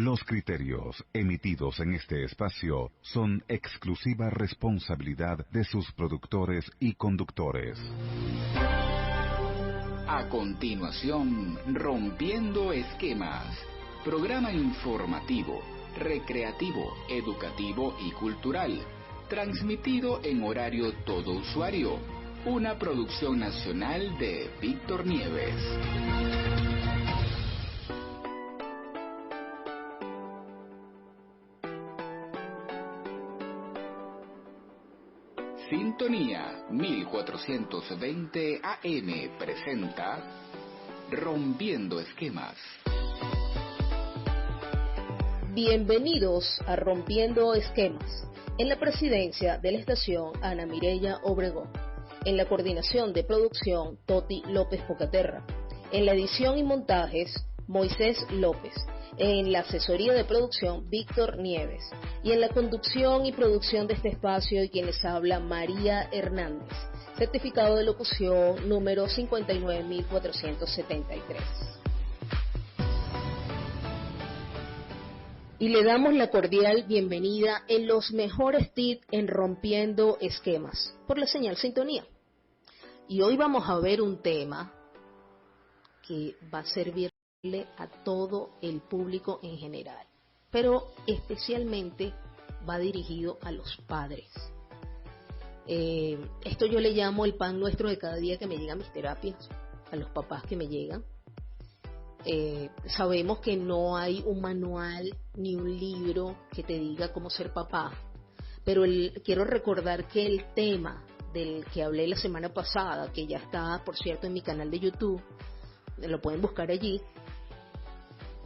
Los criterios emitidos en este espacio son exclusiva responsabilidad de sus productores y conductores. A continuación, Rompiendo Esquemas, programa informativo, recreativo, educativo y cultural, transmitido en horario todo usuario, una producción nacional de Víctor Nieves. Sintonía 1420 AM presenta Rompiendo Esquemas. Bienvenidos a Rompiendo Esquemas. En la presidencia de la estación, Ana Mireya Obregón. En la coordinación de producción, Toti López Pocaterra. En la edición y montajes, Moisés López. En la asesoría de producción, Víctor Nieves. Y en la conducción y producción de este espacio, y quien les habla, María Hernández. Certificado de locución número 59473. Y le damos la cordial bienvenida en los mejores tips en Rompiendo Esquemas, por la señal Sintonía. Y hoy vamos a ver un tema que va a servirle a todo el público en general, pero especialmente va dirigido a los padres. Esto yo le llamo el pan nuestro de cada día que me llegan mis terapias, a los papás que me llegan. Sabemos que no hay un manual ni un libro que te diga cómo ser papá, pero quiero recordar que el tema del que hablé la semana pasada, que ya está, por cierto, en mi canal de YouTube, lo pueden buscar allí.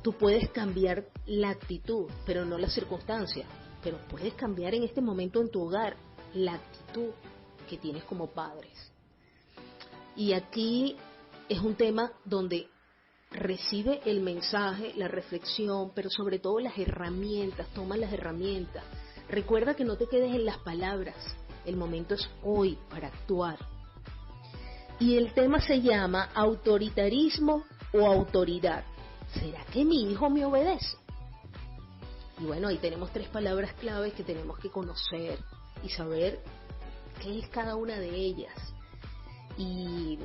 Tú puedes cambiar la actitud, pero no la circunstancia, pero puedes cambiar en este momento en tu hogar la actitud que tienes como padres. Y aquí es un tema donde recibe el mensaje, la reflexión, pero sobre todo las herramientas, toma las herramientas. Recuerda que no te quedes en las palabras, el momento es hoy para actuar. Y el tema se llama autoritarismo o autoridad. ¿Será que mi hijo me obedece? Y bueno, ahí tenemos tres palabras claves que tenemos que conocer y saber qué es cada una de ellas. Y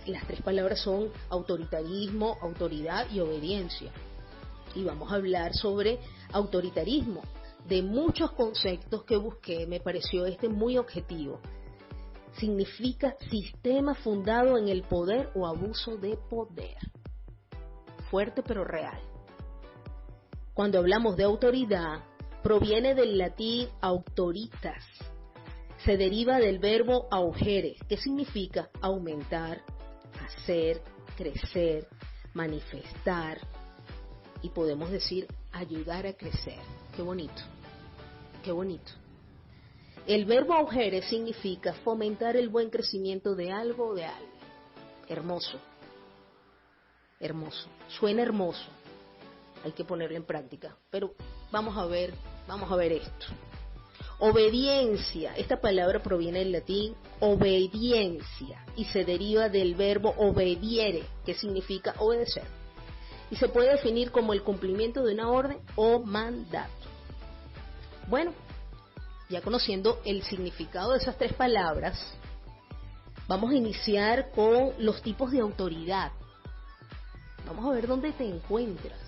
las tres palabras son autoritarismo, autoridad y obediencia. Y vamos a hablar sobre autoritarismo. De muchos conceptos que busqué, me pareció este muy objetivo. Significa sistema fundado en el poder o abuso de poder. Fuerte pero real. Cuando hablamos de autoridad, proviene del latín autoritas. Se deriva del verbo augere, que significa aumentar, hacer, crecer, manifestar, y podemos decir ayudar a crecer. Qué bonito, qué bonito. El verbo augere significa fomentar el buen crecimiento de algo o de alguien. Hermoso, hermoso, suena hermoso, hay que ponerlo en práctica, pero vamos a ver esto. Obediencia, esta palabra proviene del latín obediencia y se deriva del verbo obediere, que significa obedecer, y se puede definir como el cumplimiento de una orden o mandato. Bueno, ya conociendo el significado de esas tres palabras, vamos a iniciar con los tipos de autoridad. Vamos a ver dónde te encuentras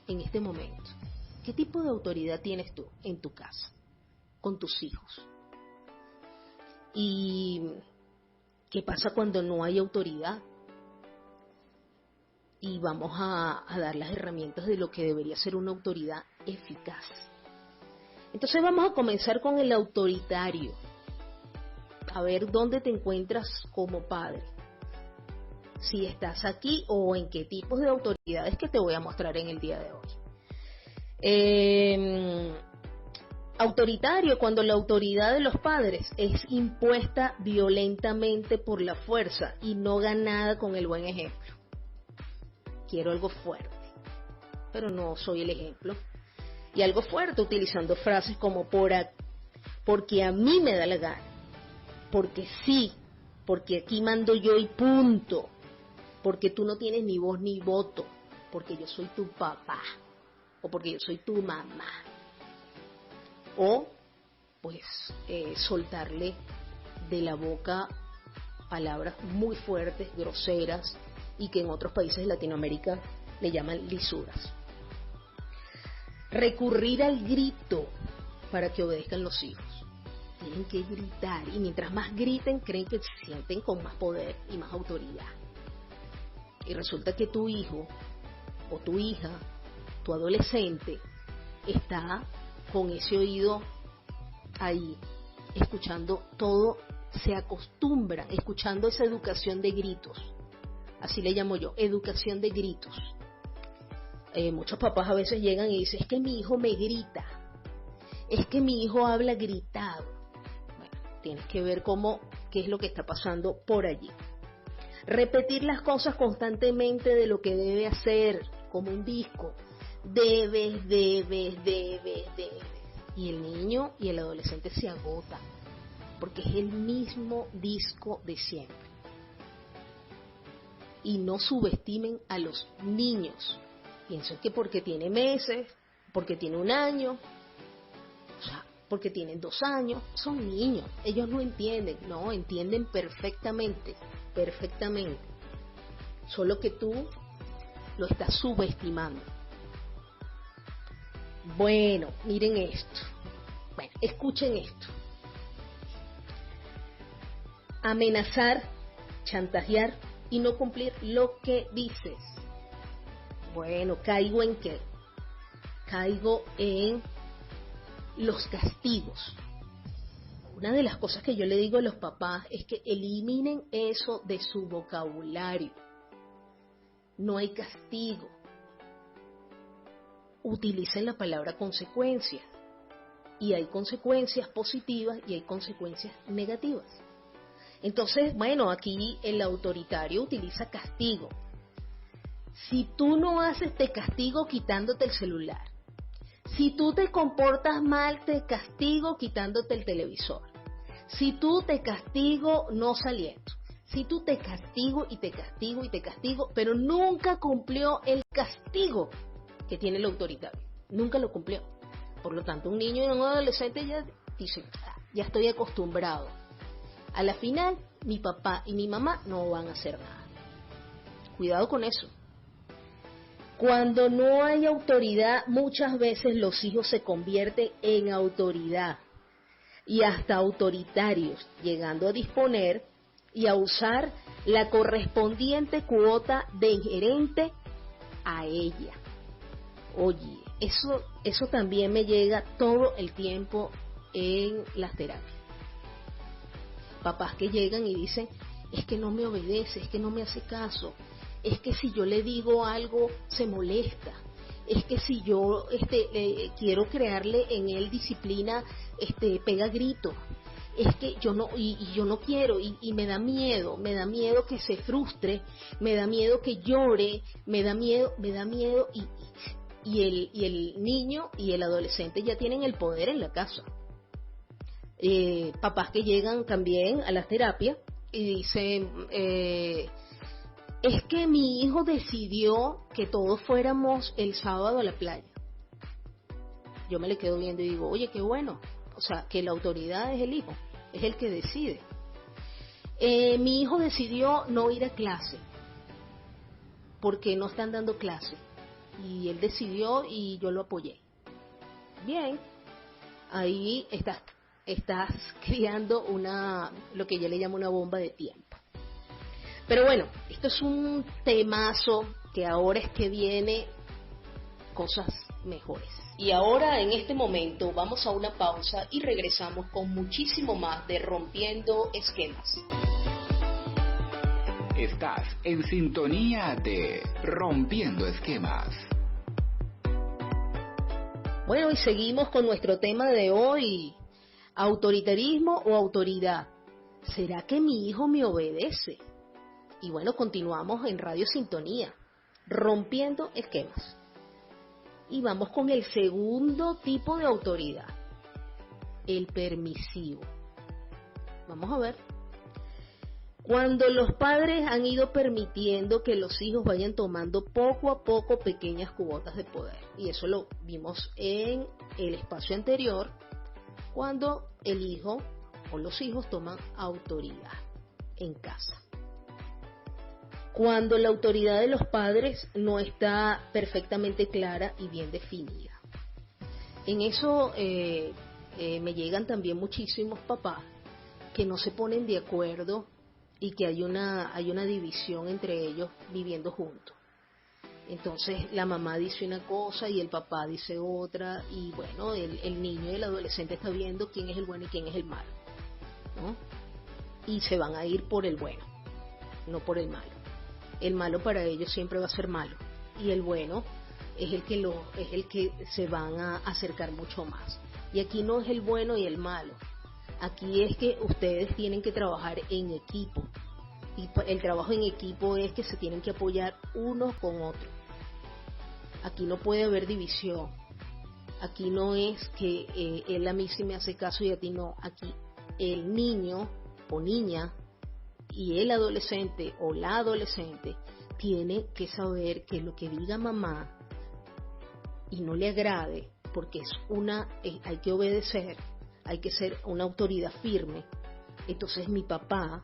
en este momento. ¿Qué tipo de autoridad tienes tú en tu casa, con tus hijos? ¿Y qué pasa cuando no hay autoridad? Y vamos a dar las herramientas de lo que debería ser una autoridad eficaz. Entonces vamos a comenzar con el autoritario. A ver dónde te encuentras como padre. Si estás aquí o en qué tipos de autoridades que te voy a mostrar en el día de hoy. Autoritario, cuando la autoridad de los padres es impuesta violentamente por la fuerza y no ganada con el buen ejemplo. Quiero algo fuerte, pero no soy el ejemplo. Y algo fuerte utilizando frases como porque a mí me da la gana, porque sí, porque aquí mando yo y punto, porque tú no tienes ni voz ni voto, porque yo soy tu papá. o porque yo soy tu mamá. O pues soltarle de la boca palabras muy fuertes, groseras, y que en otros países de Latinoamérica le llaman lisuras. Recurrir al grito para que obedezcan los hijos. Tienen que gritar, y mientras más griten, creen que se sienten con más poder y más autoridad. Y resulta que tu hijo o tu hija, tu adolescente, está con ese oído ahí, escuchando todo, se acostumbra escuchando esa educación de gritos. Así le llamo yo, educación de gritos. Muchos papás a veces llegan y dicen, es que mi hijo me grita, es que mi hijo habla gritado. Bueno, tienes que ver qué es lo que está pasando por allí. Repetir las cosas constantemente de lo que debe hacer, como un disco. Debes. Y el niño y el adolescente se agotan, porque es el mismo disco de siempre. Y no subestimen a los niños. Pienso que porque tiene meses, porque tiene un año, o sea, porque tienen 2 años, son niños. Ellos no entienden, no, entienden perfectamente. Solo que tú lo estás subestimando. Bueno, miren esto. Bueno, escuchen esto. Amenazar, chantajear y no cumplir lo que dices. Bueno, ¿caigo en qué? Caigo en los castigos. Una de las cosas que yo le digo a los papás es que eliminen eso de su vocabulario. No hay castigo. Utilicen la palabra consecuencias. Y hay consecuencias positivas y hay consecuencias negativas. Entonces, bueno, aquí el autoritario utiliza castigo. Si tú no haces, te castigo quitándote el celular. Si tú te comportas mal, te castigo quitándote el televisor. Si tú te castigo no saliendo. Si tú te castigo y te castigo y te castigo, pero nunca cumplió el castigo que tiene el autoritario. Nunca lo cumplió. Por lo tanto, un niño y un adolescente ya dice, ya estoy acostumbrado. A la final, mi papá y mi mamá no van a hacer nada. Cuidado con eso. Cuando no hay autoridad, muchas veces los hijos se convierten en autoridad y hasta autoritarios, llegando a disponer y a usar la correspondiente cuota de ingerente a ella. Oye, eso también me llega todo el tiempo en las terapias. Papás que llegan y dicen, es que no me obedece, es que no me hace caso, es que si yo le digo algo se molesta, es que si yo quiero crearle en él disciplina, pega gritos, es que yo no, y yo no quiero, y me da miedo que se frustre, me da miedo que llore, me da miedo, y el niño y el adolescente ya tienen el poder en la casa. Papás que llegan también a las terapias y dicen, es que mi hijo decidió que todos fuéramos el sábado a la playa. Yo me le quedo viendo y digo, oye, qué bueno, o sea, que la autoridad es el hijo, es el que decide. Mi hijo decidió no ir a clase porque no están dando clase y él decidió y yo lo apoyé. Bien, ahí estás creando lo que yo le llamo una bomba de tiempo. Pero bueno, esto es un temazo que ahora es que viene cosas mejores. Y ahora, en este momento, vamos a una pausa y regresamos con muchísimo más de Rompiendo Esquemas. Estás en sintonía de Rompiendo Esquemas. Bueno, y seguimos con nuestro tema de hoy, autoritarismo o autoridad. ¿Será que mi hijo me obedece? Y bueno, continuamos en Radio Sintonía, Rompiendo Esquemas. Y vamos con el segundo tipo de autoridad, el permisivo. Vamos a ver. Cuando los padres han ido permitiendo que los hijos vayan tomando poco a poco pequeñas cuotas de poder, y eso lo vimos en el espacio anterior, cuando el hijo o los hijos toman autoridad en casa. Cuando la autoridad de los padres no está perfectamente clara y bien definida. En eso me llegan también muchísimos papás que no se ponen de acuerdo y que hay una división entre ellos viviendo juntos. Entonces la mamá dice una cosa y el papá dice otra, y bueno, el niño y el adolescente está viendo quién es el bueno y quién es el malo, ¿no? Y se van a ir por el bueno, no por el malo. El malo para ellos siempre va a ser malo, y el bueno es el que se van a acercar mucho más. Y aquí no es el bueno y el malo. Aquí es que ustedes tienen que trabajar en equipo, y el trabajo en equipo es que se tienen que apoyar unos con otros. Aquí no puede haber división. Aquí no es que él a mí sí me hace caso y a ti no. Aquí el niño o niña y el adolescente o la adolescente tiene que saber que lo que diga mamá y no le agrade, porque hay que obedecer, hay que ser una autoridad firme. Entonces mi papá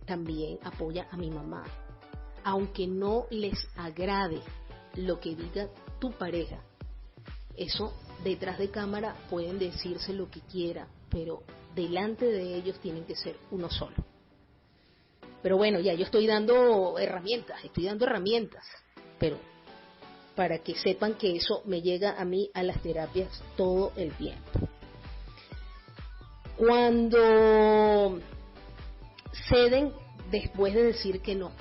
también apoya a mi mamá, aunque no les agrade lo que diga tu pareja. Eso detrás de cámara pueden decirse lo que quieran, pero delante de ellos tienen que ser uno solo. Pero bueno, ya yo estoy dando herramientas, pero para que sepan que eso me llega a mí a las terapias todo el tiempo. Cuando ceden después de decir que no,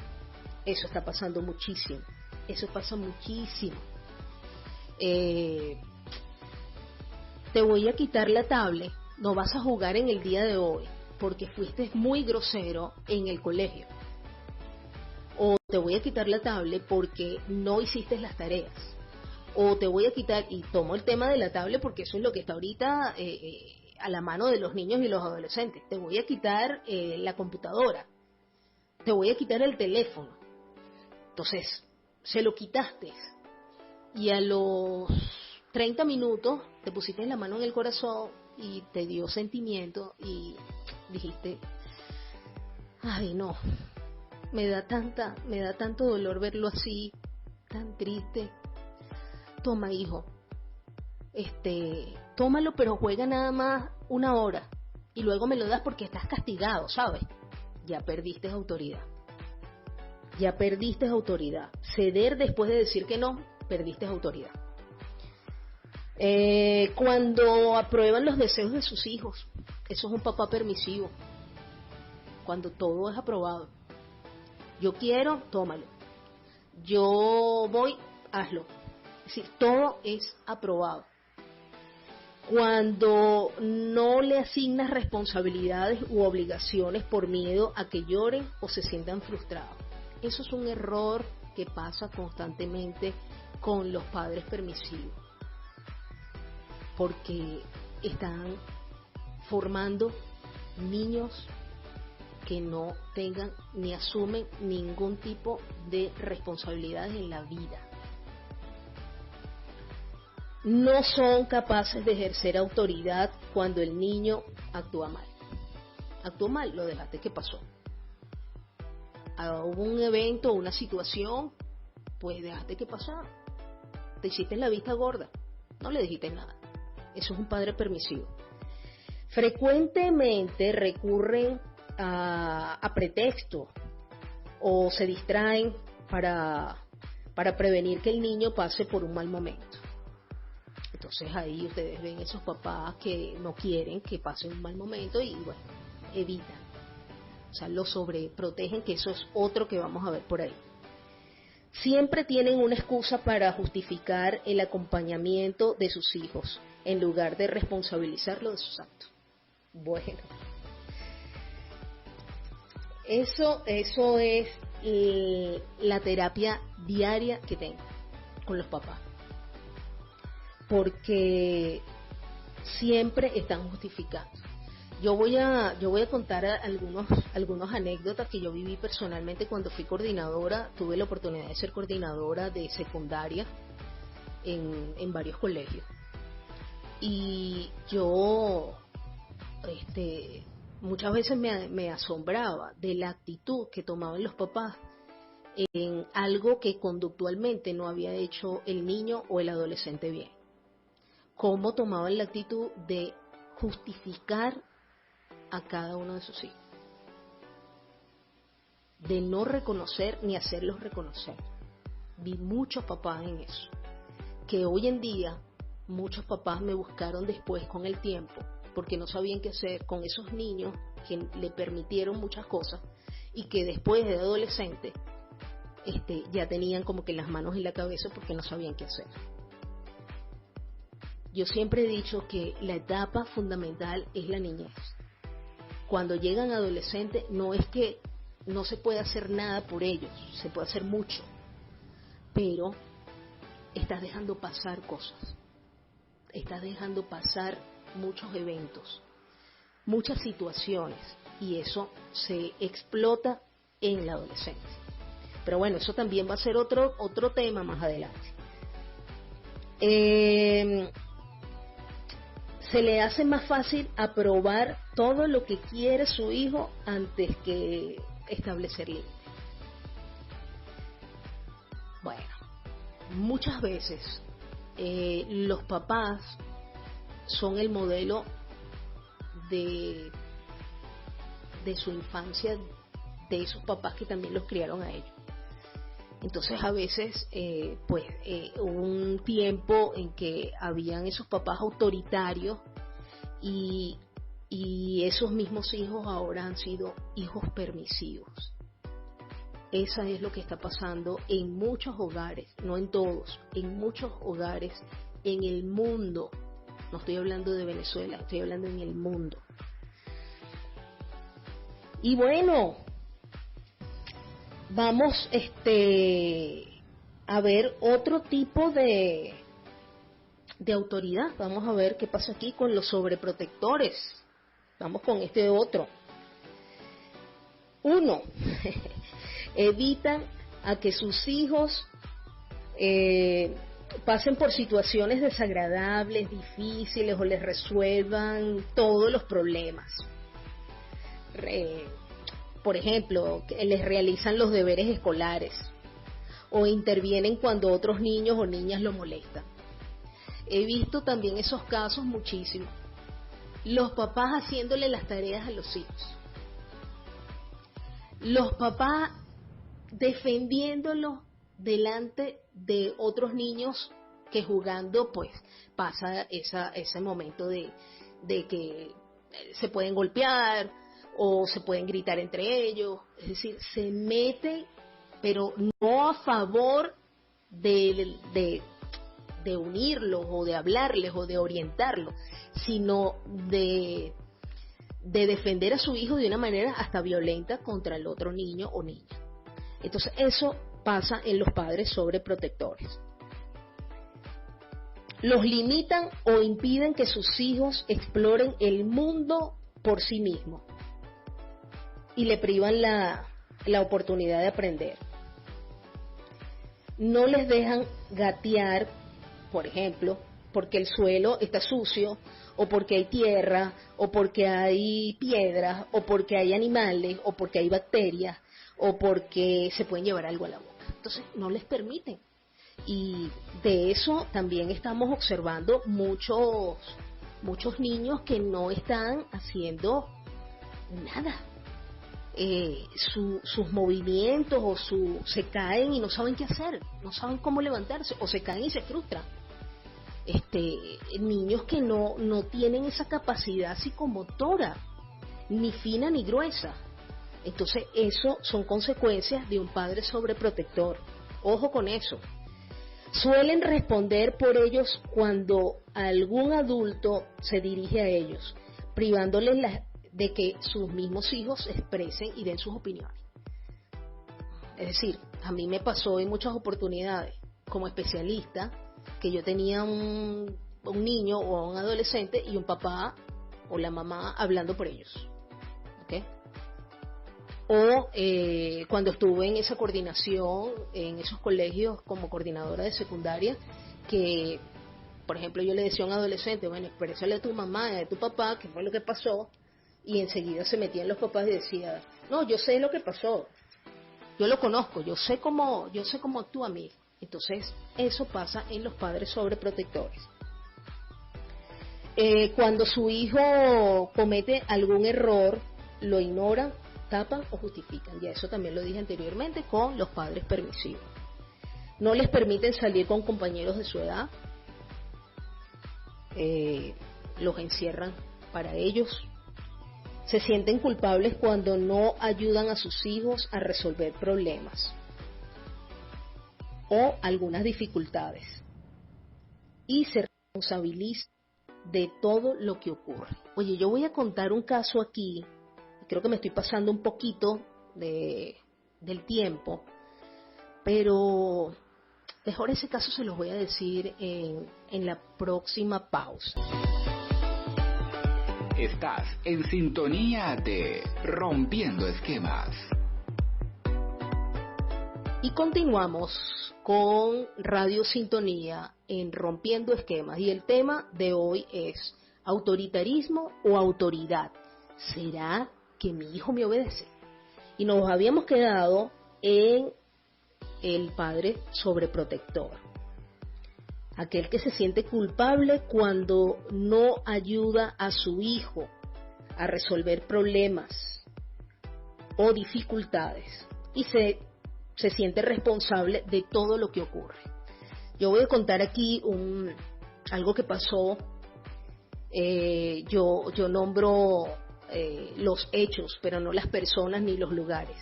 eso está pasando muchísimo, eso pasa muchísimo. Te voy a quitar la tablet, no vas a jugar en el día de hoy porque fuiste muy grosero en el colegio. O te voy a quitar la tablet porque no hiciste las tareas. O te voy a quitar, y tomo el tema de la tablet porque eso es lo que está ahorita a la mano de los niños y los adolescentes. Te voy a quitar la computadora. Te voy a quitar el teléfono. Entonces, se lo quitaste. Y a los 30 minutos te pusiste la mano en el corazón y te dio sentimiento y dijiste, ay no, me da tanto dolor verlo así, tan triste. Toma, hijo, tómalo, pero juega nada más 1 hora y luego me lo das porque estás castigado, ¿sabes? Ya perdiste autoridad. Ceder después de decir que no, perdiste autoridad. Cuando aprueban los deseos de sus hijos, eso es un papá permisivo. Cuando todo es aprobado. Yo quiero, tómalo. Yo voy, hazlo. Es decir, todo es aprobado. Cuando no le asignas responsabilidades u obligaciones por miedo a que lloren o se sientan frustrados. Eso es un error que pasa constantemente con los padres permisivos, porque están formando niños que no tengan ni asumen ningún tipo de responsabilidades en la vida. No son capaces de ejercer autoridad cuando el niño actúa mal. Actuó mal, lo dejaste, ¿qué pasó? Hubo un evento, una situación, pues dejaste que pasara. Te hiciste la vista gorda, no le dijiste nada. Eso es un padre permisivo. Frecuentemente recurren a pretextos o se distraen para prevenir que el niño pase por un mal momento. Entonces ahí ustedes ven esos papás que no quieren que pase un mal momento y bueno, evitan. O sea, lo sobreprotegen, que eso es otro que vamos a ver por ahí. Siempre tienen una excusa para justificar el acompañamiento de sus hijos, en lugar de responsabilizarlo de sus actos. Bueno, eso es la terapia diaria que tengo con los papás. Porque siempre están justificando. Yo voy a contar algunos anécdotas que yo viví personalmente cuando fui coordinadora. Tuve la oportunidad de ser coordinadora de secundaria en varios colegios. Y yo, muchas veces me asombraba de la actitud que tomaban los papás en algo que conductualmente no había hecho el niño o el adolescente bien. Cómo tomaban la actitud de justificar a cada uno de sus hijos, de no reconocer ni hacerlos reconocer. Vi muchos papás en eso, que hoy en día muchos papás me buscaron después con el tiempo, porque no sabían qué hacer con esos niños que le permitieron muchas cosas y que después de adolescente ya tenían como que las manos en la cabeza porque no sabían qué hacer. Yo siempre he dicho que la etapa fundamental es la niñez. Cuando llegan adolescentes, no es que no se pueda hacer nada por ellos, se puede hacer mucho, pero estás dejando pasar cosas, estás dejando pasar muchos eventos, muchas situaciones, y eso se explota en la adolescencia. Pero bueno, eso también va a ser otro tema más adelante. Se le hace más fácil aprobar todo lo que quiere su hijo antes que establecer límites. Bueno, muchas veces los papás son el modelo de su infancia, de esos papás que también los criaron a ellos. Entonces a veces hubo un tiempo en que habían esos papás autoritarios y esos mismos hijos ahora han sido hijos permisivos. Esa es lo que está pasando en muchos hogares, no en todos, en muchos hogares en el mundo. No estoy hablando de Venezuela, estoy hablando en el mundo. Y bueno, vamos a ver otro tipo de autoridad. Vamos a ver qué pasa aquí con los sobreprotectores. Vamos con este otro. 1. Evitan a que sus hijos pasen por situaciones desagradables, difíciles, o les resuelvan todos los problemas. Por ejemplo, les realizan los deberes escolares o intervienen cuando otros niños o niñas lo molestan. He visto también esos casos muchísimo. Los papás haciéndole las tareas a los hijos. Los papás defendiéndolos delante de otros niños que jugando pues pasa ese momento de que se pueden golpear o se pueden gritar entre ellos. Es decir, se meten, pero no a favor de unirlos o de hablarles o de orientarlos, sino de defender a su hijo de una manera hasta violenta contra el otro niño o niña. Entonces eso pasa en los padres sobreprotectores. Los limitan o impiden que sus hijos exploren el mundo por sí mismos y le privan la oportunidad de aprender. No les dejan gatear, por ejemplo, porque el suelo está sucio, o porque hay tierra, o porque hay piedras, o porque hay animales, o porque hay bacterias, o porque se pueden llevar algo a la boca. Entonces no les permiten. Y de eso también estamos observando muchos niños que no están haciendo nada. Sus movimientos se caen y no saben qué hacer, no saben cómo levantarse, o se caen y se frustran. Niños que no tienen esa capacidad psicomotora, ni fina ni gruesa. Entonces eso son consecuencias de un padre sobreprotector. Ojo con eso. Suelen responder por ellos cuando algún adulto se dirige a ellos, privándoles de que sus mismos hijos expresen y den sus opiniones. Es decir, a mí me pasó en muchas oportunidades como especialista que yo tenía un niño o un adolescente y un papá o la mamá hablando por ellos. ¿Okay? O cuando estuve en esa coordinación, en esos colegios como coordinadora de secundaria, que, por ejemplo, yo le decía a un adolescente, bueno, exprésale a tu mamá y a tu papá qué fue lo que pasó, y enseguida se metían los papás y decía, no, yo sé lo que pasó, yo lo conozco, yo sé cómo actúa mi hijo. Entonces, eso pasa en los padres sobreprotectores. Cuando su hijo comete algún error, lo ignoran, tapan o justifican. Ya eso también lo dije anteriormente con los padres permisivos. No les permiten salir con compañeros de su edad, los encierran para ellos. Se sienten culpables cuando no ayudan a sus hijos a resolver problemas o algunas dificultades, y se responsabilizan de todo lo que ocurre. Oye, yo voy a contar un caso aquí, creo que me estoy pasando un poquito del tiempo, pero mejor ese caso se los voy a decir en la próxima pausa. Estás en sintonía de Rompiendo Esquemas. Y continuamos con Radio Sintonía en Rompiendo Esquemas. Y el tema de hoy es autoritarismo o autoridad. ¿Será que mi hijo me obedece? Y nos habíamos quedado en el padre sobreprotector. Aquel que se siente culpable cuando no ayuda a su hijo a resolver problemas o dificultades y se siente responsable de todo lo que ocurre. Yo voy a contar aquí algo que pasó. Yo nombro los hechos, pero no las personas ni los lugares.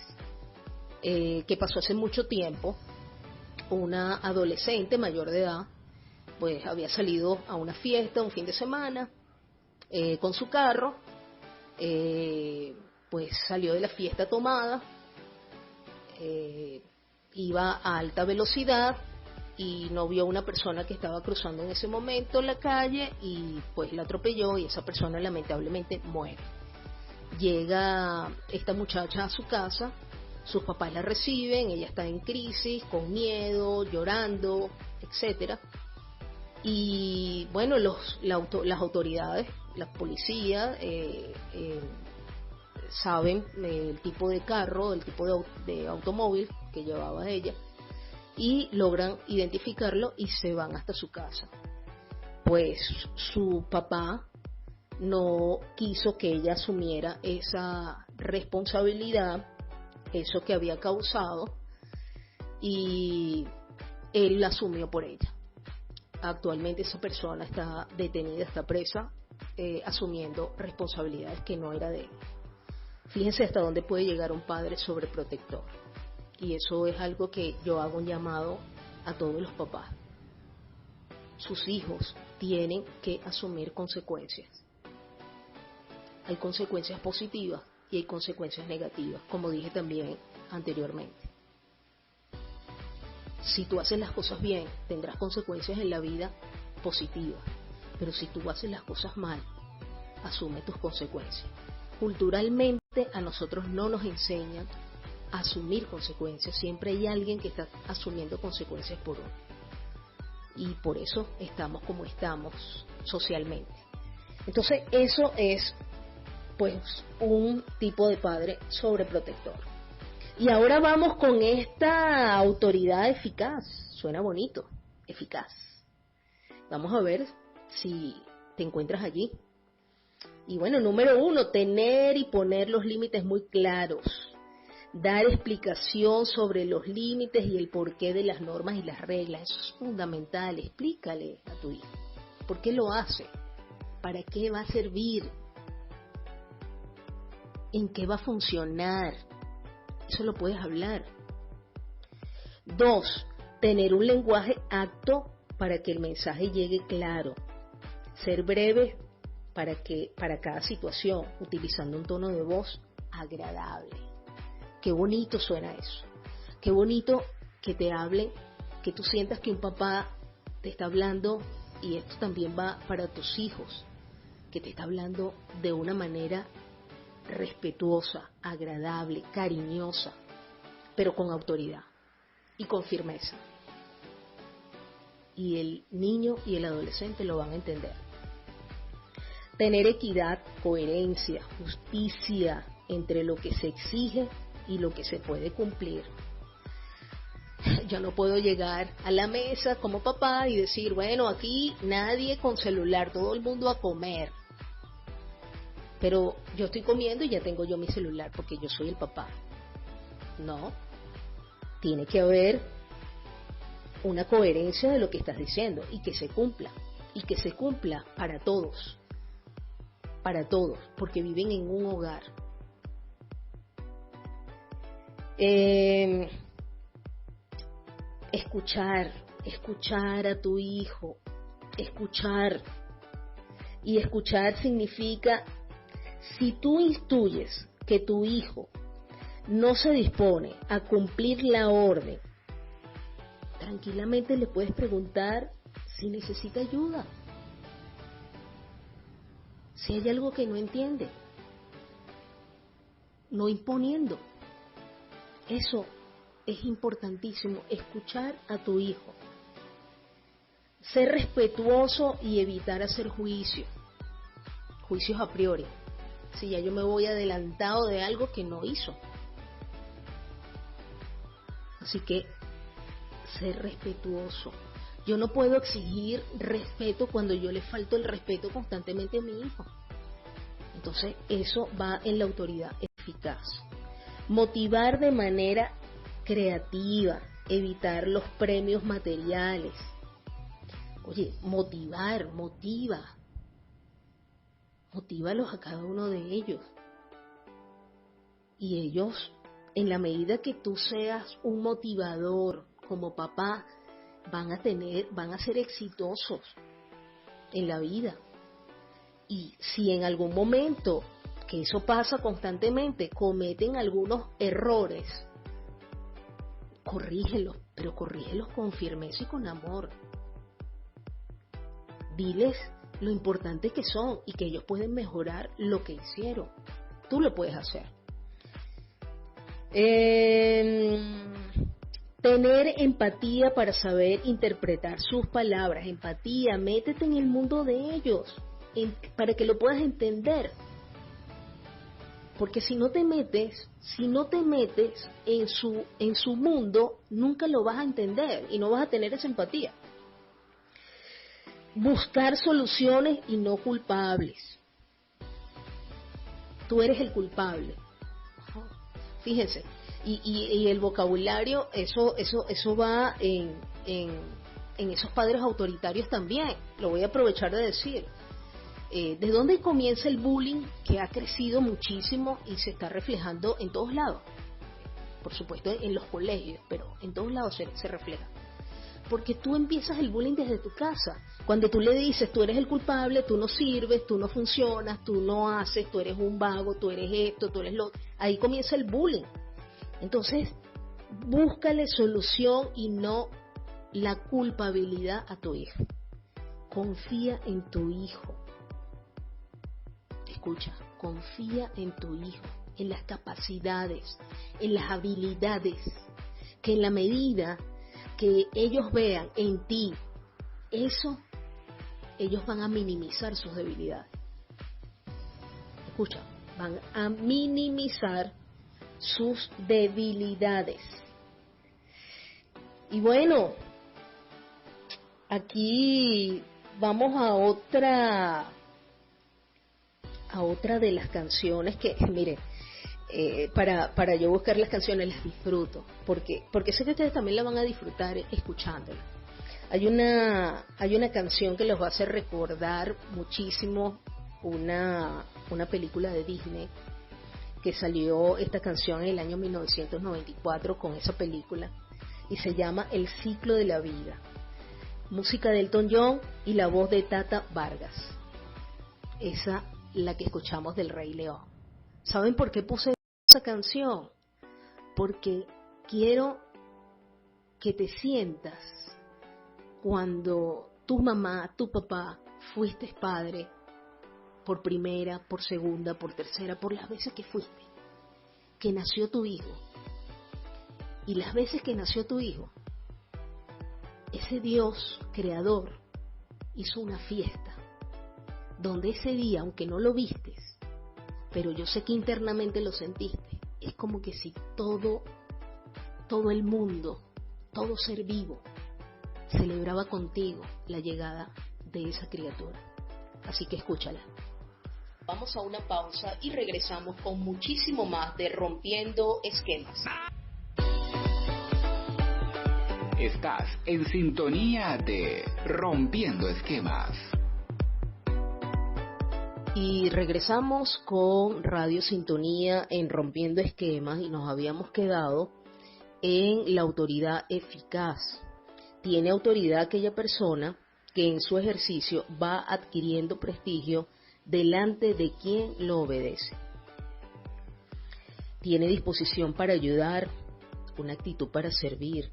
Que pasó hace mucho tiempo. Una adolescente mayor de edad, pues había salido a una fiesta un fin de semana con su carro, pues salió de la fiesta tomada, iba a alta velocidad y no vio a una persona que estaba cruzando en ese momento la calle y pues la atropelló y esa persona lamentablemente muere. Llega esta muchacha a su casa, sus papás la reciben, ella está en crisis, con miedo, llorando, etcétera. Y bueno, las autoridades, la policía, saben el tipo de carro, el tipo de automóvil que llevaba ella y logran identificarlo y se van hasta su casa. Pues su papá no quiso que ella asumiera esa responsabilidad, eso que había causado, y él la asumió por ella. Actualmente esa persona está detenida, está presa, asumiendo responsabilidades que no era de él. Fíjense hasta dónde puede llegar un padre sobreprotector. Y eso es algo que yo hago un llamado a todos los papás. Sus hijos tienen que asumir consecuencias. Hay consecuencias positivas y hay consecuencias negativas, como dije también anteriormente. Si tú haces las cosas bien, tendrás consecuencias en la vida positivas, pero si tú haces las cosas mal, asume tus consecuencias. Culturalmente a nosotros no nos enseñan a asumir consecuencias, siempre hay alguien que está asumiendo consecuencias por uno. Y por eso estamos como estamos socialmente. Entonces eso es pues un tipo de padre sobreprotector. Y ahora vamos con esta autoridad eficaz. Suena bonito, eficaz. Vamos a ver si te encuentras allí. Y bueno, número 1, tener y poner los límites muy claros. Dar explicación sobre los límites y el porqué de las normas y las reglas. Eso es fundamental. Explícale a tu hijo. ¿Por qué lo hace? ¿Para qué va a servir? ¿En qué va a funcionar? Eso lo puedes hablar. 2, tener un lenguaje apto para que el mensaje llegue claro. Ser breve para cada situación, utilizando un tono de voz agradable. Qué bonito suena eso. Qué bonito que te hablen, que tú sientas que un papá te está hablando, y esto también va para tus hijos. que te está hablando de una manera respetuosa, agradable, cariñosa, pero con autoridad y con firmeza. Y el niño y el adolescente lo van a entender. Tener equidad, coherencia, justicia entre lo que se exige y lo que se puede cumplir. Yo no puedo llegar a la mesa como papá y decir, bueno, aquí nadie con celular, todo el mundo a comer. Pero yo estoy comiendo y ya tengo yo mi celular porque yo soy el papá. No, tiene que haber una coherencia de lo que estás diciendo y que se cumpla para todos, porque viven en un hogar. Escuchar a tu hijo, y escuchar significa, si tú intuyes que tu hijo no se dispone a cumplir la orden, tranquilamente le puedes preguntar si necesita ayuda, si hay algo que no entiende, no imponiendo. Eso es importantísimo, escuchar a tu hijo. Ser respetuoso y evitar hacer juicios a priori. Si ya yo me voy adelantado de algo que no hizo. Así que ser respetuoso. Yo no puedo exigir respeto cuando yo le falto el respeto constantemente a mi hijo. Entonces eso va en la autoridad eficaz. Motivar de manera creativa, evitar los premios materiales. Oye, motívalos a cada uno de ellos. Y ellos, en la medida que tú seas un motivador como papá, van a ser exitosos en la vida. Y si en algún momento, que eso pasa constantemente, cometen algunos errores, corrígelos, pero corrígelos con firmeza y con amor. Diles lo importante que son y que ellos pueden mejorar lo que hicieron. Tú lo puedes hacer. Tener empatía para saber interpretar sus palabras. Empatía, métete en el mundo de ellos para que lo puedas entender. Porque si no te metes en su mundo, nunca lo vas a entender y no vas a tener esa empatía. Buscar soluciones y no culpables. Tú eres el culpable. Fíjense, y el vocabulario, eso va en esos padres autoritarios también. Lo voy a aprovechar de decir. ¿De dónde comienza el bullying que ha crecido muchísimo y se está reflejando en todos lados? Por supuesto en los colegios, pero en todos lados se refleja. Porque tú empiezas el bullying desde tu casa. Cuando tú le dices, tú eres el culpable, tú no sirves, tú no funcionas, tú no haces, tú eres un vago, tú eres esto, tú eres lo... Ahí comienza el bullying. Entonces, búscale solución y no la culpabilidad a tu hijo. Confía en tu hijo. Escucha, confía en tu hijo, en las capacidades, en las habilidades, que en la medida que ellos vean en ti eso, ellos van a minimizar sus debilidades. Escucha, van a minimizar sus debilidades. Y bueno, aquí vamos a otra de las canciones que, mire, para yo buscar las canciones las disfruto, porque sé que ustedes también la van a disfrutar escuchándola. Hay una canción que los va a hacer recordar muchísimo una película de Disney, que salió esta canción en el año 1994 con esa película, y se llama El ciclo de la vida. Música de Elton John y la voz de Tata Vargas. Esa la que escuchamos del Rey León. ¿Saben por qué puse esa canción? Porque quiero que te sientas cuando tu mamá, tu papá, fuiste padre por primera, por segunda, por tercera, por las veces que fuiste, que nació tu hijo. Y las veces que nació tu hijo, ese Dios creador hizo una fiesta, donde ese día, aunque no lo vistes, pero yo sé que internamente lo sentiste, es como que si todo el mundo, todo ser vivo, celebraba contigo la llegada de esa criatura. Así que escúchala. Vamos a una pausa y regresamos con muchísimo más de Rompiendo Esquemas. Estás en sintonía de Rompiendo Esquemas. Y regresamos con Radio Sintonía en Rompiendo Esquemas y nos habíamos quedado en la autoridad eficaz. Tiene autoridad aquella persona que en su ejercicio va adquiriendo prestigio delante de quien lo obedece. Tiene disposición para ayudar, una actitud para servir.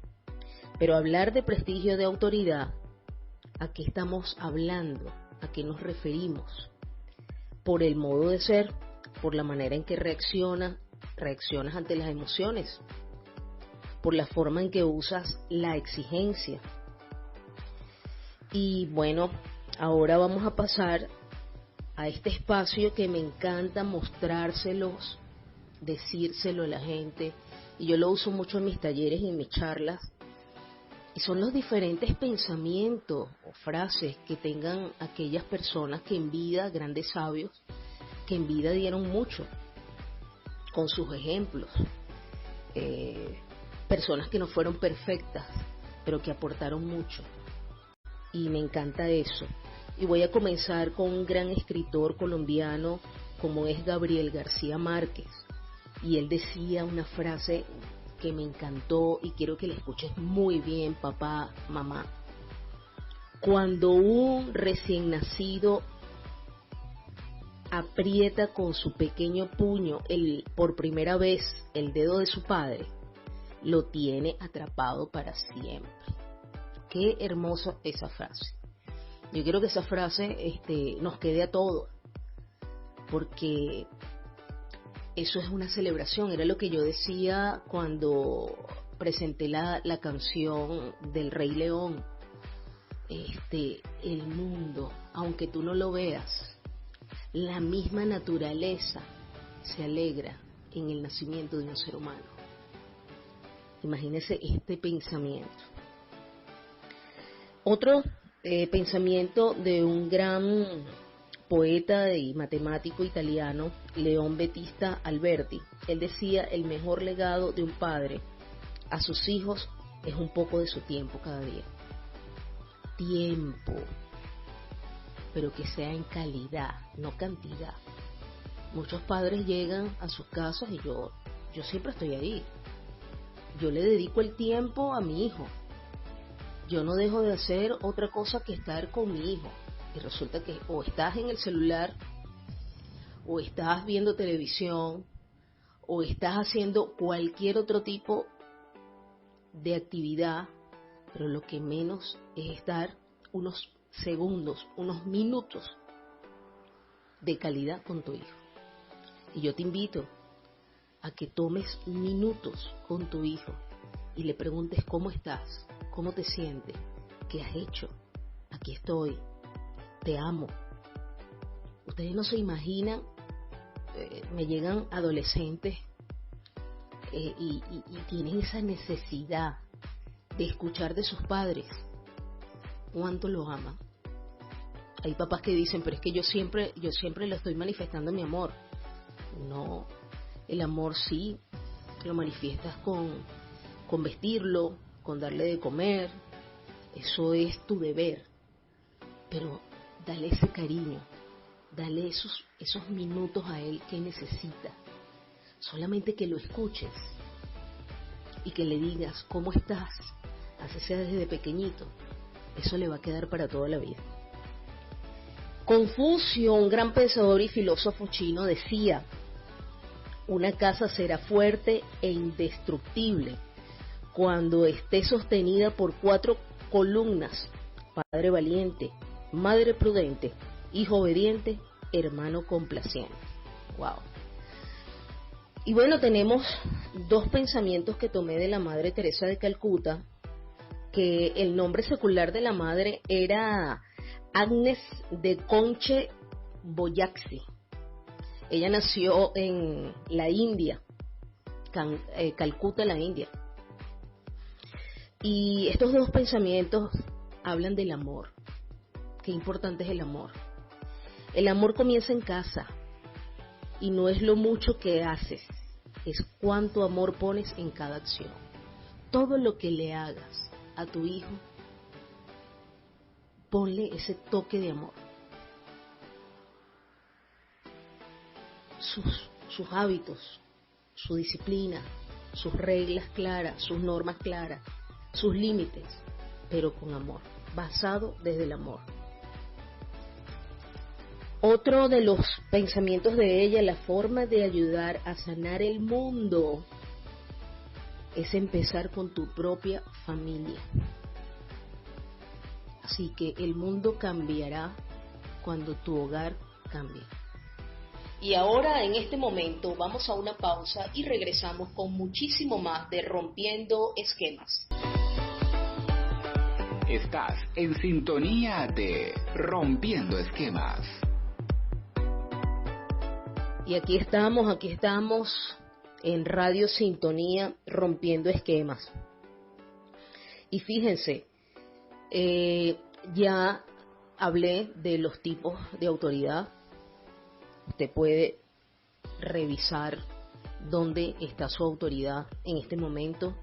Pero hablar de prestigio de autoridad, ¿a qué estamos hablando? ¿A qué nos referimos? Por el modo de ser, por la manera en que reaccionas ante las emociones, por la forma en que usas la exigencia. Y bueno, ahora vamos a pasar a este espacio que me encanta mostrárselos, decírselo a la gente, y yo lo uso mucho en mis talleres y en mis charlas, y son los diferentes pensamientos o frases que tengan aquellas personas que en vida, grandes sabios, que en vida dieron mucho, con sus ejemplos, personas que no fueron perfectas, pero que aportaron mucho, y me encanta eso. Y voy a comenzar con un gran escritor colombiano como es Gabriel García Márquez, y él decía una frase que me encantó y quiero que la escuches muy bien, papá, mamá. Cuando un recién nacido aprieta con su pequeño puño por primera vez el dedo de su padre, lo tiene atrapado para siempre. Qué hermosa esa frase. Yo quiero que esa frase nos quede a todos, porque eso es una celebración. Era lo que yo decía cuando presenté la canción del Rey León. El mundo, aunque tú no lo veas, la misma naturaleza se alegra en el nacimiento de un ser humano. Imagínese este pensamiento. Otro pensamiento de un gran poeta y matemático italiano, León Battista Alberti. Él decía: el mejor legado de un padre a sus hijos es un poco de su tiempo cada día. Tiempo, pero que sea en calidad, no cantidad. Muchos padres llegan a sus casas y yo siempre estoy ahí. Yo le dedico el tiempo a mi hijo. Yo no dejo de hacer otra cosa que estar con mi hijo. Y resulta que o estás en el celular, o estás viendo televisión, o estás haciendo cualquier otro tipo de actividad, pero lo que menos es estar unos segundos, unos minutos de calidad con tu hijo. Y yo te invito a que tomes minutos con tu hijo y le preguntes cómo estás, cómo te sientes, qué has hecho, aquí estoy, te amo. Ustedes no se imaginan, me llegan adolescentes y tienen esa necesidad de escuchar de sus padres cuánto los aman. Hay papás que dicen, pero es que yo siempre le estoy manifestando mi amor. No, el amor sí lo manifiestas con vestirlo, con darle de comer, eso es tu deber, pero dale ese cariño, dale esos minutos a él que necesita, solamente que lo escuches y que le digas cómo estás, así sea desde pequeñito, eso le va a quedar para toda la vida. Confucio, un gran pensador y filósofo chino, decía: una casa será fuerte e indestructible cuando esté sostenida por 4 columnas: padre valiente, madre prudente, hijo obediente hermano complaciente. Wow. Y bueno, tenemos dos pensamientos que tomé de la Madre Teresa de Calcuta, que el nombre secular de la madre era Agnes de Conche Boyaxi. Ella nació en la India, Calcuta, la India. Y estos dos pensamientos hablan del amor. Qué importante es el amor. El amor comienza en casa y no es lo mucho que haces, es cuánto amor pones en cada acción. Todo lo que le hagas a tu hijo, ponle ese toque de amor. Sus hábitos, su disciplina, sus reglas claras, sus normas claras, sus límites, pero con amor, basado desde el amor. Otro de los pensamientos de ella, la forma de ayudar a sanar el mundo, es empezar con tu propia familia. Así que el mundo cambiará cuando tu hogar cambie. Y ahora, en este momento, vamos a una pausa y regresamos con muchísimo más de Rompiendo Esquemas. Estás en sintonía de Rompiendo Esquemas. Y aquí estamos en Radio Sintonía Rompiendo Esquemas. Y fíjense, ya hablé de los tipos de autoridad. Usted puede revisar dónde está su autoridad en este momento.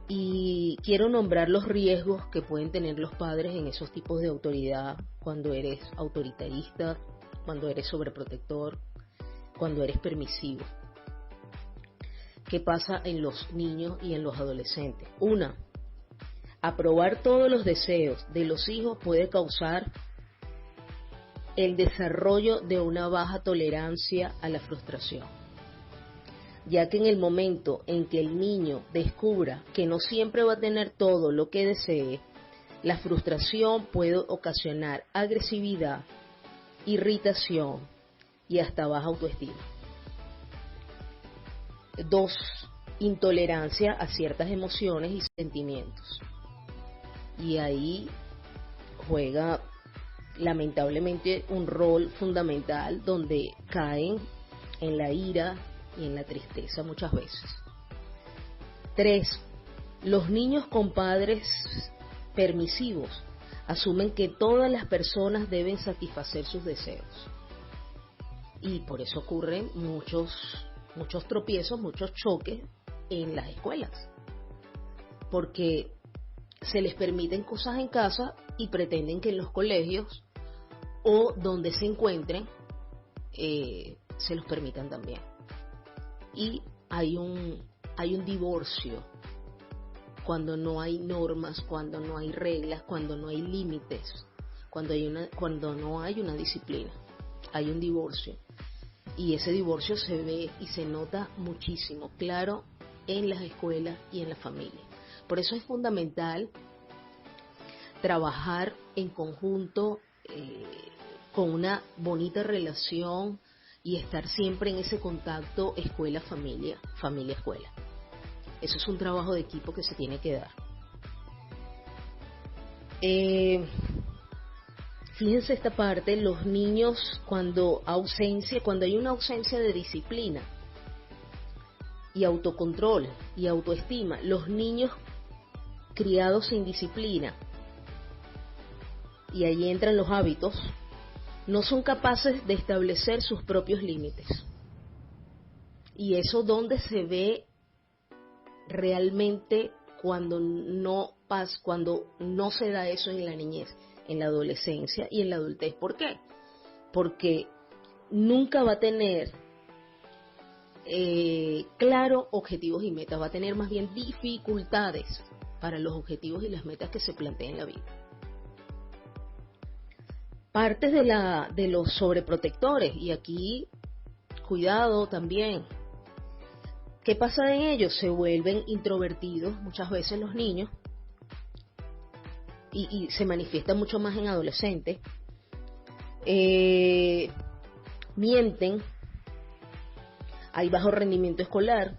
Y quiero nombrar los riesgos que pueden tener los padres en esos tipos de autoridad cuando eres autoritarista, cuando eres sobreprotector, cuando eres permisivo. ¿Qué pasa en los niños y en los adolescentes? Una, aprobar todos los deseos de los hijos puede causar el desarrollo de una baja tolerancia a la frustración, ya que en el momento en que el niño descubra que no siempre va a tener todo lo que desee, la frustración puede ocasionar agresividad, irritación y hasta baja autoestima. 2. Intolerancia a ciertas emociones y sentimientos. Y ahí juega lamentablemente un rol fundamental donde caen en la ira y en la tristeza muchas veces. 3. Los niños con padres permisivos asumen que todas las personas deben satisfacer sus deseos. Y por eso ocurren muchos tropiezos, muchos choques en las escuelas. Porque se les permiten cosas en casa y pretenden que en los colegios o donde se encuentren se los permitan también. Y hay un divorcio cuando no hay normas, cuando no hay reglas, cuando no hay límites, cuando no hay una disciplina. Hay un divorcio. Y ese divorcio se ve y se nota muchísimo, claro, en las escuelas y en la familia. Por eso es fundamental trabajar en conjunto con una bonita relación y estar siempre en ese contacto escuela-familia, familia-escuela. Eso es un trabajo de equipo que se tiene que dar. Fíjense esta parte, los niños cuando hay una ausencia de disciplina y autocontrol y autoestima, los niños criados sin disciplina, y ahí entran los hábitos, no son capaces de establecer sus propios límites. Y eso donde se ve realmente cuando no se da eso en la niñez, en la adolescencia y en la adultez. ¿Por qué? Porque nunca va a tener claro objetivos y metas, va a tener más bien dificultades para los objetivos y las metas que se planteen en la vida. Partes de los sobreprotectores, y aquí cuidado también. ¿Qué pasa en ellos? Se vuelven introvertidos muchas veces los niños y se manifiesta mucho más en adolescentes. Mienten, hay bajo rendimiento escolar,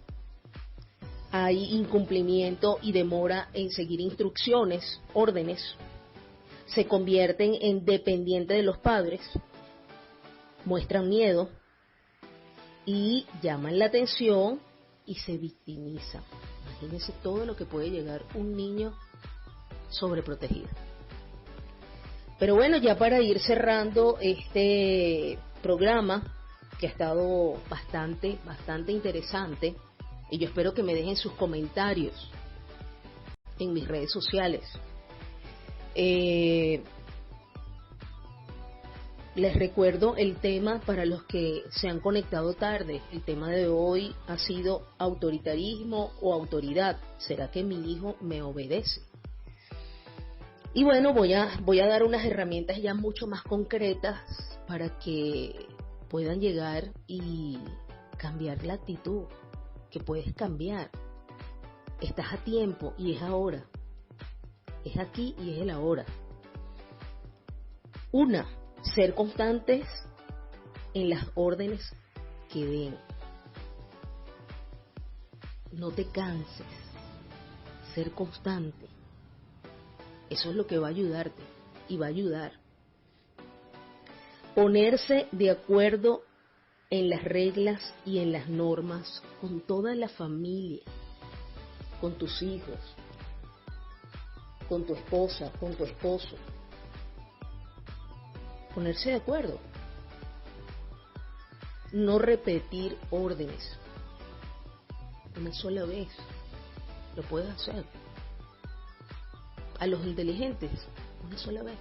hay incumplimiento y demora en seguir instrucciones, órdenes, se convierten en dependientes de los padres, muestran miedo y llaman la atención y se victimizan. Imagínense todo lo que puede llegar un niño sobreprotegido. Pero bueno, ya para ir cerrando este programa, que ha estado bastante interesante, y yo espero que me dejen sus comentarios en mis redes sociales. Les recuerdo el tema para los que se han conectado tarde. El tema de hoy ha sido autoritarismo o autoridad. ¿Será que mi hijo me obedece? Y bueno, voy a dar unas herramientas ya mucho más concretas para que puedan llegar y cambiar la actitud, que puedes cambiar. Estás a tiempo y es ahora. Es aquí y es el ahora. Una, ser constantes en las órdenes que den. No te canses. Ser constante. Eso es lo que va a ayudarte y va a ayudar. Ponerse de acuerdo en las reglas y en las normas con toda la familia, con tus hijos, con tu esposa, con tu esposo. Ponerse de acuerdo. No repetir órdenes. Una sola vez. Lo puedes hacer. A los inteligentes, una sola vez.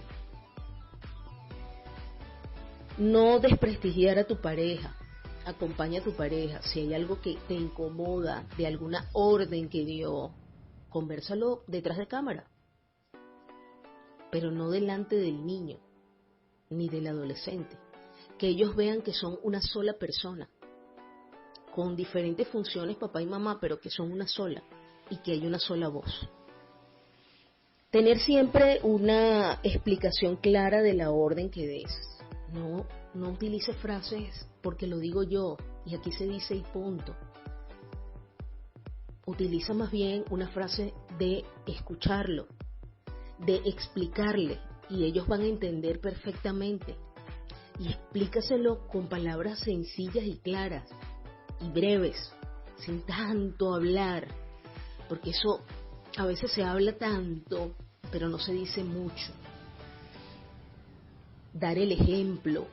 No desprestigiar a tu pareja. Acompaña a tu pareja. Si hay algo que te incomoda de alguna orden que dio, convérsalo detrás de cámara. Pero no delante del niño, ni del adolescente. Que ellos vean que son una sola persona, con diferentes funciones, papá y mamá, pero que son una sola, y que hay una sola voz. Tener siempre una explicación clara de la orden que des. No utilices frases porque lo digo yo, y aquí se dice y punto. Utiliza más bien una frase de escucharlo, de explicarle, y ellos van a entender perfectamente. Y explícaselo con palabras sencillas y claras, y breves, sin tanto hablar, porque eso a veces se habla tanto, pero no se dice mucho. Dar el ejemplo.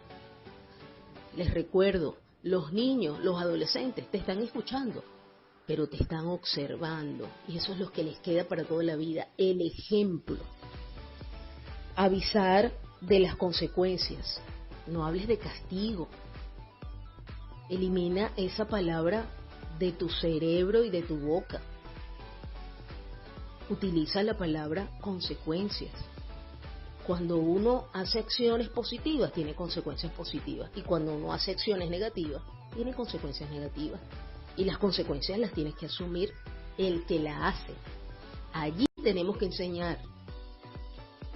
Les recuerdo, los niños, los adolescentes te están escuchando, pero te están observando, y eso es lo que les queda para toda la vida, el ejemplo. Avisar de las consecuencias. No hables de castigo. Elimina esa palabra de tu cerebro y de tu boca. Utiliza la palabra consecuencias. Cuando uno hace acciones positivas, tiene consecuencias positivas. Y cuando uno hace acciones negativas, tiene consecuencias negativas. Y las consecuencias las tienes que asumir el que la hace. Allí tenemos que enseñar.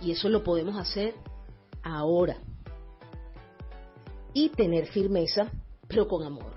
Y eso lo podemos hacer ahora. Y tener firmeza, pero con amor.